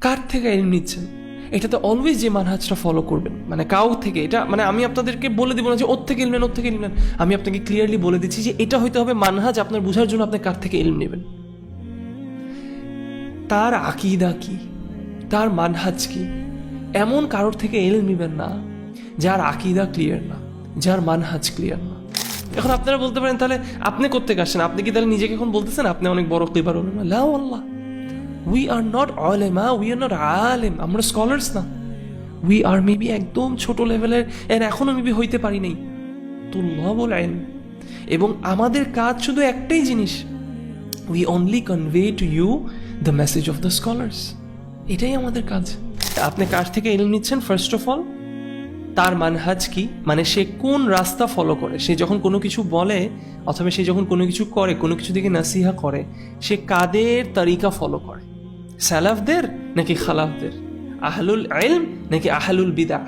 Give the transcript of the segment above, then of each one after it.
কার থেকে ইলম নিচ্ছেন, এটাতে অলওয়েজ যে মানহাজটা ফলো করবেন, মানে কাউ থেকে, এটা মানে আমি আপনাদেরকে বলে দেবো না যে ওর থেকে ইলম নেন, ওর থেকে ইলম নেন। আমি আপনাকে ক্লিয়ারলি বলে দিচ্ছি যে এটা হইতে হবে মানহাজ আপনার বোঝার জন্য আপনি কার থেকে ইলম নেবেন। তার আকীদা কি, তার মানহাজ কি, এমন কারোর থেকে ইলম নেবেন না যার আকীদা ক্লিয়ার না, যার মানহাজ ক্লিয়ার না। এখন আপনারা বলতে পারেন তাহলে আপনি কোত্থেকে আসছেন, আপনি কি তাহলে নিজেকে এখন বলতেছেন আপনি অনেক বড় ক্লিবার উলামা? লা ওয়াল্লাহ, উই আর নট উলামা, উই আর নট আলেম, আমরা স্কলার্স না। উই আর মেবি একদম ছোট লেভেলের, এর এখনো মেবি হইতে পারি নাই তুল্লাবুল ইলম। এবং আমাদের কাজ শুধু একটাই জিনিস, we only convey to you the message of the scholars. এটাই আমাদের কাজ। আপনি কার থেকে ইলম নিচ্ছেন, ফার্স্ট অফ অল তার মানহাজ কি, মানে সে কোন রাস্তা ফলো করে, সে যখন কোনো কিছু বলে অথবা সে যখন কোনো কিছু করে, কোনো কিছু দিকে নাসিহা করে, সে কাদের তরিকা ফলো করে, সালাফদের নাকি খালাফদের, আহলুল ইলম নাকি আহলুল বিদআহ,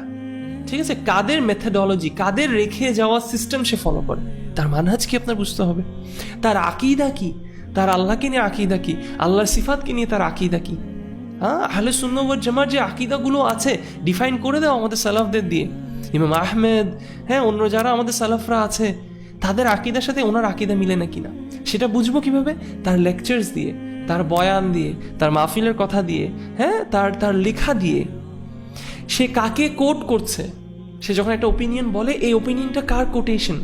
ঠিক আছে, কাদের মেথডোলজি, কাদের রেখে যাওয়া সিস্টেম সে ফলো করে, তার মানহাজ কি আপনার বুঝতে হবে। তার আকীদা কি, তার আল্লাহকে নিয়ে আকীদা কি, আল্লাহর সিফাতকে নিয়ে তার আকীদা কি। হ্যাঁ, আহলে সুন্নাহ ওয়াল জামার যে আকীদাগুলো আছে ডিফাইন করে দাও আমাদের সালাফদের দিয়ে, ইমাম আহমেদ, হ্যাঁ, অন্য যারা আমাদের সালাফরা আছে তাদের আকীদার সাথে ওনার আকীদা মিলে না কিনা সেটা বুঝবো কিভাবে? তার লেকচার্স দিয়ে, তার বয়ান দিয়ে, তার মাহফিলের কথা দিয়ে, হ্যাঁ, তার লেখা দিয়ে। সে কাকে কোট করছে, সে যখন একটা ওপিনিয়ন বলে এই ওপিনিয়নটা কার কোটেশন,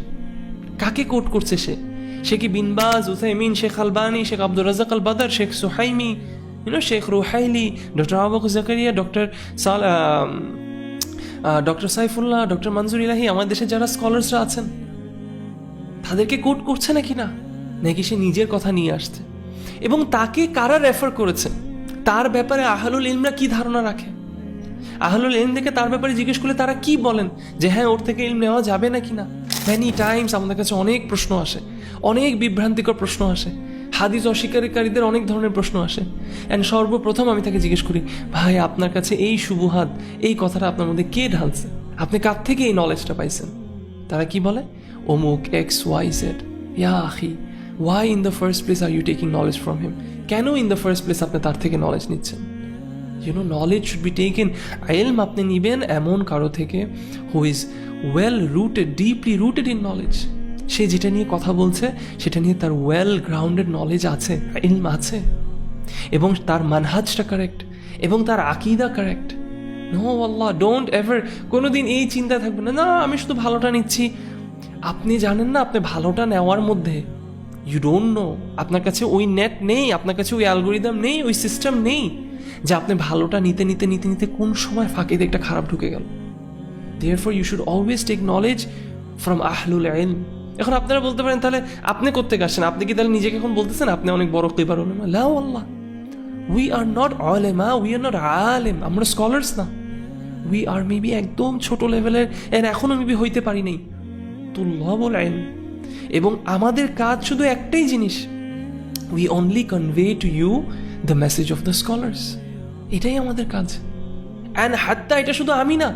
কাকে কোট করছে, সে কি বিন বাজ, উসাইমিন, Sheikh Albani, Sheikh Abdur Razzaq al Badr, sheikh Suhaimi, sheikh Ruhaili, doctor Abu Bakr Zakaria, doctor Saifullah, doctor Manzoor Elahi, আমাদের দেশে যারা স্কলার্সরা আছেন তাদেরকে কোট করছে নাকি না, নাকি সে নিজের কথা নিয়ে আসছে? এবং তাকে কারা রেফার করেছে, তার ব্যাপারে আহলুল ইলমরা কি ধারণা রাখে, আহলুল ইলম থেকে তার ব্যাপারে জিজ্ঞেস করলে তারা কি বলেন যে হ্যাঁ ওর থেকে ইলম নেওয়া যাবে নাকি না। মেনি টাইমস আমাদের কাছে অনেক প্রশ্ন আসে, অনেক বিভ্রান্তিকর প্রশ্ন আসে, হাদিস অস্বীকারীদের অনেক ধরনের প্রশ্ন আসে। অ্যান্ড সর্বপ্রথম আমি তাকে জিজ্ঞেস করি, ভাই আপনার কাছে এই শুভহাত, এই কথাটা আপনার মধ্যে কে ঢালছে, আপনি কার থেকে এই নলেজটা পাইছেন? তারা কি বলে, অমুক এক্স ওয়াই জেড। ইয়া আখি, why in the first place are you taking knowledge from him? কেন ইন দ্য ফার্স্ট প্লেস আপনি তার থেকে নলেজ নিচ্ছেন? নলেজ শুড বি টেকেন, ইলম আপনি নিবেন এমন কারো থেকে who is well rooted, deeply rooted in knowledge. সে যেটা নিয়ে কথা বলছে সেটা নিয়ে তার ওয়েল গ্রাউন্ডেড নলেজ আছে, ইলম আছে, এবং তার মানহাজটা কারেক্ট, এবং তার আকীদা কারেক্ট। নো আল্লাহ, ডোন্ট এভার কোনোদিন এই চিন্তা থাকবে না, না আমি শুধু ভালোটা নিচ্ছি। আপনি জানেন না আপনি ভালোটা নেওয়ার মধ্যে, ইউ ডোন্ট নো, আপনার কাছে ওই নেট নেই, আপনার কাছে ওই অ্যালগোরিদম নেই, ওই সিস্টেম নেই যে আপনি ভালোটা নিতে নিতে নিতে নিতে কোন সময় ফাঁকে দিয়ে একটা খারাপ ঢুকে গেল। Therefore you should always take knowledge from আহলুল ইলম। এখন আপনারা বলতে পারেন তাহলে আপনি কোত্থেকে আসছেন, আপনি কি তাহলে নিজেকে এখন বলতেছেন আপনি অনেক বড় ক্লিবার উলামা? লা ওয়াল্লাহ, উই আর নট উলামা, উই আর নট আলেম, আমরা স্কলার্স না। উই আর মেবি একদম ছোট লেভেলের, এর এখনো মেবি হইতে পারি নাই তুল্লাবুল ইলম। এবং আমাদের কাজ শুধু একটাই জিনিস, we only convey to you the message of the scholars. এটাই আমাদের কাজ। অ্যান্ড হাত্তা এটা শুধু আমি না,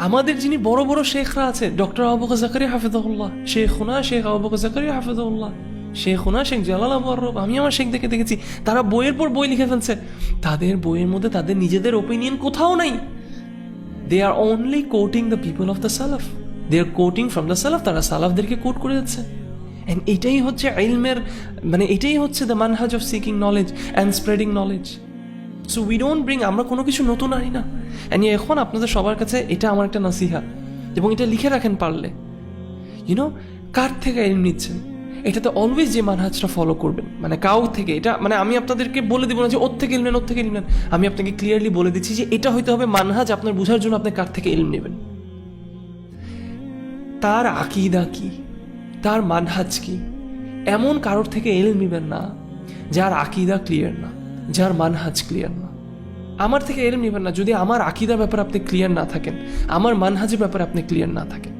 আমাদের যিনি বড় বড় শেখরা আছে, ডক্টর আবু বকর জাকারিয়া হাফিজাহুল্লাহ, শেখুনা শেখ আবু বকর জাকারিয়া হাফিজাহুল্লাহ, শেখুনা শেখ জালাল আবু আরব, আমি আমার শেখ দেখেছি তারা বইয়ের পর বই লিখে ফেলছে, তাদের বইয়ের মধ্যে তাদের নিজেদের ওপিনিয়ন কোথাও নাই। They are only quoting the people of the সালাফ, they are quoting from the সালাফ, তারা সালাফদেরকে কোট করে যাচ্ছে। অ্যান্ড এটাই হচ্ছে ইলমের, মানে এটাই হচ্ছে দ্য মানহাজ of seeking knowledge and spreading knowledge. So we don't bring, আমরা কোনো কিছু নতুন আনি না। অ্যান্ড এখন আপনাদের সবার কাছে এটা আমার একটা নাসিহা, এবং এটা লিখে রাখেন পারলে, কার থেকে ইলম নিচ্ছেন, এটাতে অলওয়েজ যে মানহাজটা ফলো করবেন, মানে কাউ থেকে, এটা মানে আমি আপনাদেরকে বলে দেবো না যে ওর থেকে ইলম নেন, ওর থেকে ইলম নেন। আমি আপনাকে ক্লিয়ারলি বলে দিচ্ছি যে এটা হইতে হবে মানহাজ আপনার বোঝার জন্য আপনি কার থেকে ইলম নেবেন। তার আকীদা কি, তার মানহাজ কি, এমন কারোর থেকে ইলম নেবেন না যার আকীদা ক্লিয়ার না, যার মানহাজ ক্লিয়ার না। আমার থেকে ইলম নেবেন না যদি আমার আকীদার ব্যাপারে আপনি ক্লিয়ার না থাকেন, আমার মানহাজের ব্যাপারে আপনি ক্লিয়ার না থাকেন।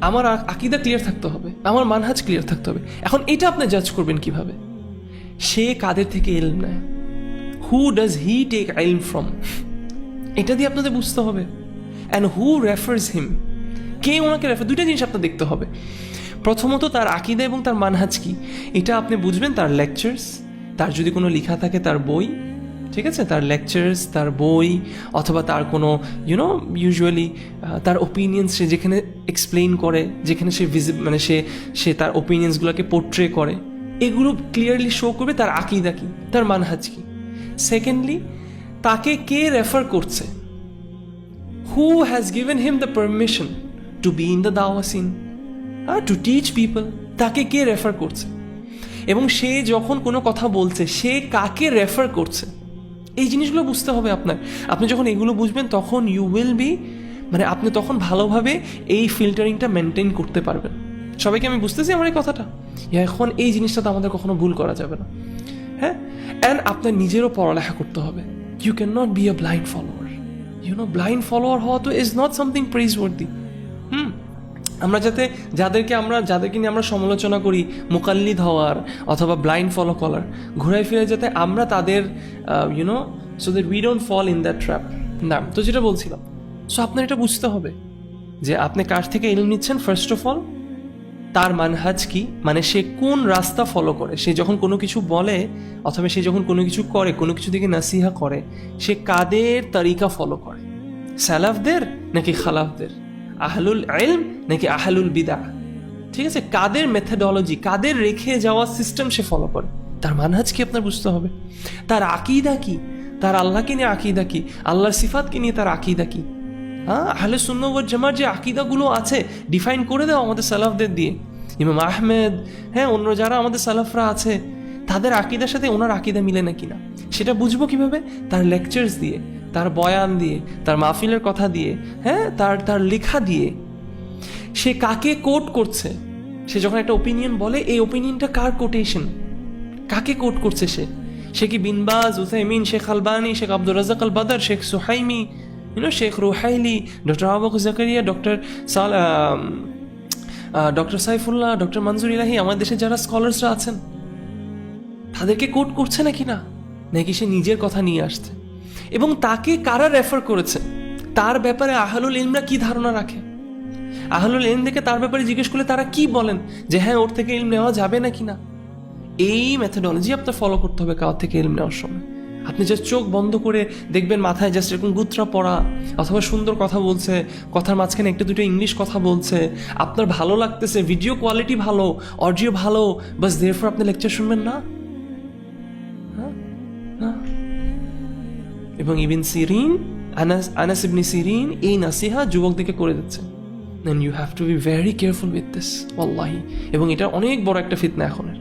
আমার আকীদা ক্লিয়ার থাকতে হবে, আমার মানহাজ ক্লিয়ার থাকতে হবে। এখন এটা আপনি জাজ করবেন কিভাবে, সে কাদের থেকে ইলম নেয়, হু ডাজ হি টেক ইলম ফ্রম, এটা দিয়ে আপনাদের বুঝতে হবে। অ্যান্ড হু রেফার্স হিম, কে ওনাকে রেফার, দুইটা জিনিস আপনার দেখতে হবে। প্রথমত তার আকীদা এবং তার মানহাজ কি, এটা আপনি বুঝবেন তার লেকচার্স, তার যদি কোনো লেখা থাকে তার বই, ঠিক আছে, তার লেকচার্স, তার বই, অথবা তার কোনো ইউজুয়ালি তার ওপিনিয়ন্স সে যেখানে এক্সপ্লেইন করে, যেখানে সে মানে সে তার ওপিনিয়ন্সগুলোকে পোর্ট্রে করে, এগুলো ক্লিয়ারলি শো করবে তার আকীদা কি, তার মানহাজ কি। সেকেন্ডলি, তাকে কে রেফার করছে, who has given him the permission to be in the দাওয়া সিন, টু টিচ পিপল, তাকে কে রেফার করছে, এবং সে যখন কোনো কথা বলছে সে কাকে রেফার করছে, এই জিনিসগুলো বুঝতে হবে আপনার। আপনি যখন এগুলো বুঝবেন তখন ইউ উইল বি, মানে আপনি তখন ভালোভাবে এই ফিল্টারিংটা মেনটেন করতে পারবেন। সবাইকে আমি বুঝতেছি আমার এই কথাটা? এখন এই জিনিসটা তো আমাদের কখনো ভুল করা যাবে না। হ্যাঁ, অ্যান্ড আপনার নিজেরও পড়ালেখা করতে হবে। You can not be a blind follower. Blind follower হওয়া তো ইজ নট সামথিং প্রেইজওয়ার্দি। আমরা যাদেরকে নিয়ে আমরা সমালোচনা করি মুকাল্লিদ হওয়ার অথবা ব্লাইন্ড ফলো করার, ঘুরাই ফিরে যাতে আমরা তাদের so that we don't fall in that trap. না, তো যেটা বলছিলাম, সো আপনার এটা বুঝতে হবে যে আপনি কার থেকে ইলম নিচ্ছেন। ফার্স্ট অফ অল তার মানহাজ কি, মানে সে কোন রাস্তা ফলো করে, সে যখন কোনো কিছু বলে অথবা সে যখন কোনো কিছু করে, কোনো কিছু দিকে নাসিহা করে, সে কাদের তরিকা ফলো করে, সালাফদের নাকি খালাফদের, আহলুল ইলম নাকি আহলুল বিদআহ। ঠিক আছে, কাদের মেথডোলজি, কাদের রেখে যাওয়া সিস্টেম সে ফলো করে, তার মানহাজ কি আপনার বুঝতে হবে। তার আকীদা কি, তার আল্লাহকে নিয়ে আকীদা কি, আল্লাহর সিফাতকে নিয়ে তার আকীদা কি। আহলে সুন্নাহ ওয়াল জামার যে আকীদাগুলো আছে ডিফাইন করে দাও আমাদের সালাফদের দিয়ে, ইমাম আহমেদ, অন্য যারা আমাদের সালাফরা আছে তাদের আকীদার সাথে ওনার আকীদা মিলে না কিনা সেটা বুঝবো কিভাবে? তার লেকচার্স দিয়ে, তার বয়ান দিয়ে, তার মাহফিলের কথা দিয়ে, তার লেখা দিয়ে। সে কাকে কোট করছে, সে যখন একটা ওপিনিয়ন বলে এই ওপিনিয়নটা কার কোটেশন, কাকে কোট করছে সে কি বিন বাজ, উসাইমিন, Sheikh Albani, Sheikh Abdur Razzaq al Badr, sheikh Suhaimi, sheikh Ruhaili, doctor Abu Bakr Zakaria, doctor Saifullah, doctor Manzoor Elahi, আমাদের দেশে যারা স্কলার্সরা আছেন তাদেরকে কোট করছে নাকি সে নিজের কথা নিয়ে আসছে, এবং তাকে কারা রেফার করেছে, তার ব্যাপারে আহলুল ইলমরা কি ধারণা রাখে, আহলুল ইলম থেকে তার ব্যাপারে জিজ্ঞেস করলে তারা কি বলেন যে ওর থেকে ইলম নেওয়া যাবে নাকি না। এই মেথডোলজি আপনার ফলো করতে হবে কারোর থেকে ইলম নেওয়ার সময়। আপনি জাস্ট চোখ বন্ধ করে দেখবেন মাথায় জাস্ট এরকম গুত্রা পড়া, অথবা সুন্দর কথা বলছে, কথার মাঝখানে একটা দুটো ইংলিশ কথা বলছে, আপনার ভালো লাগতেছে, ভিডিও কোয়ালিটি ভালো, অডিও ভালো, বাস দেয়ারফর আপনি লেকচার শুনবেন না। এবং ইবনে সিরিন, আনাস ইবনে সিরিন এই নাসিহা যুবকদেরকে করে দিচ্ছে। Then you have to be very careful with this ওয়াল্লাহি। এবং এটা অনেক বড় একটা ফিতনা এখনের।